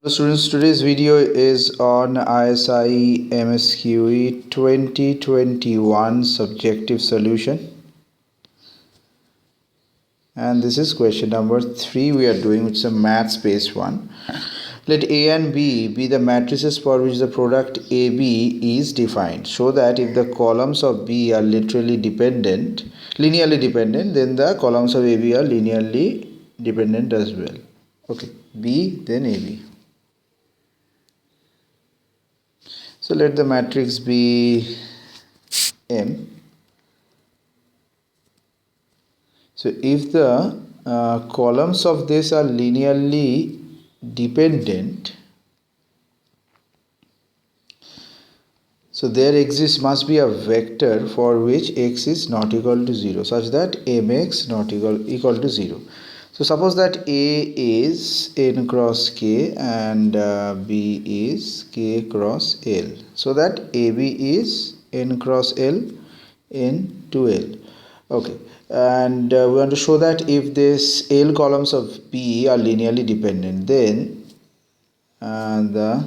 Students, today's video is on ISI MSQE 2021 subjective solution, and this is question number 3 we are doing, which is a maths based one. Let A and B be the matrices for which the product AB is defined. Show that if the columns of B are linearly dependent, then the columns of AB are linearly dependent as well. Okay, B then AB. So let the matrix be M. So if the columns of this are linearly dependent, so there must be a vector for which x is not equal to 0, such that mx not equal to 0. So suppose that A is n cross k and B is k cross L. So that AB is n cross L n to L. Okay, and we want to show that if this L columns of B are linearly dependent, then the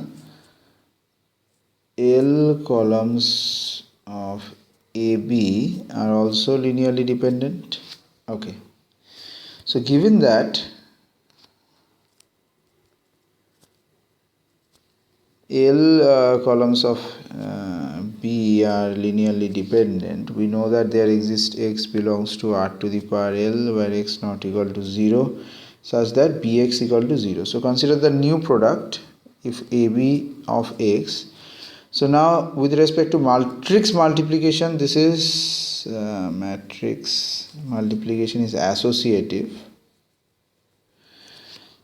L columns of AB are also linearly dependent. Okay. So given that L columns of B are linearly dependent, we know that there exists x belongs to R to the power L where x not equal to 0, such that Bx equal to 0. So consider the new product if AB of x. So now with respect to matrix multiplication, this is matrix multiplication is associative.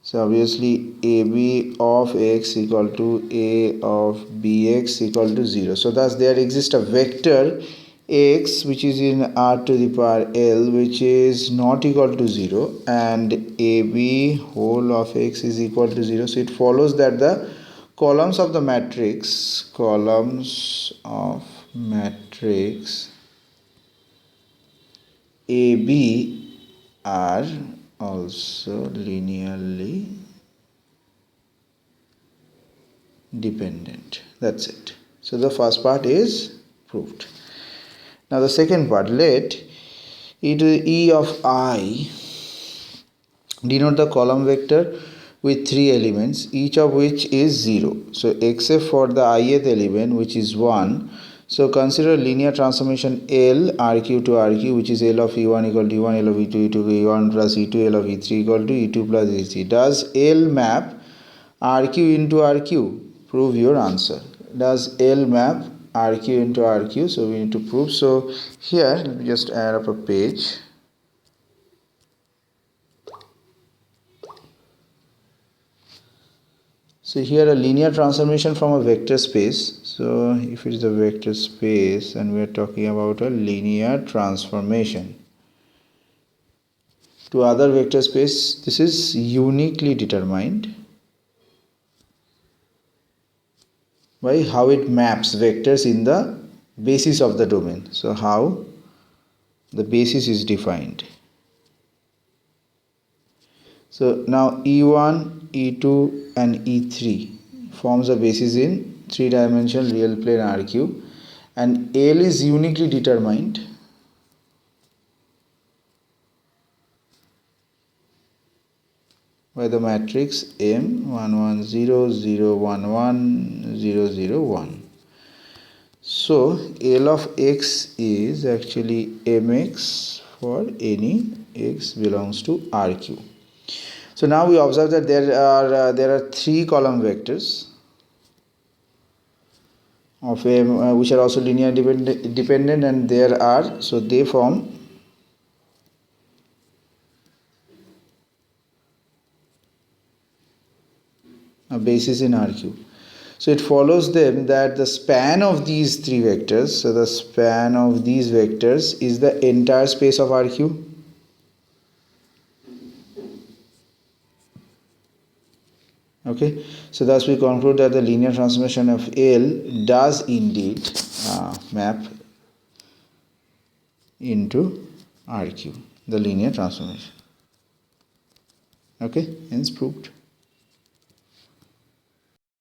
So obviously AB of x equal to A of Bx equal to 0. So thus there exists a vector x which is in R to the power L which is not equal to 0, and AB whole of x is equal to 0. So it follows that the columns of matrix AB are also linearly dependent. That's it. So the first part is proved. Now the second part, let e to the e of I denote the column vector with 3 elements, each of which is 0. So except for the ith element, which is 1. So consider linear transformation L RQ to RQ, which is L of E1 equal to E1, L of E2 equal to E1 plus E2, L of E3 equal to E2 plus E3. Does L map RQ into RQ? Prove your answer. Does L map RQ into RQ? So we need to prove. So here, let me just add up a page. So here a linear transformation from a vector space. So if it is a vector space and we are talking about a linear transformation to other vector space, this is uniquely determined by how it maps vectors in the basis of the domain. So how the basis is defined. So now E1, E2 and E3 forms a basis in 3-dimensional real plane RQ, and L is uniquely determined by the matrix M 1 1 0 0 1 1 0 0 1. So L of x is actually mx for any x belongs to RQ. So now we observe that there are 3 column vectors of M which are also linear dependent, and there are, so they form a basis in RQ. So it follows them that the span of these 3 vectors, so the span of these vectors is the entire space of RQ. Okay, so thus we conclude that the linear transformation of L does indeed map into RQ, the linear transformation. Okay, hence proved.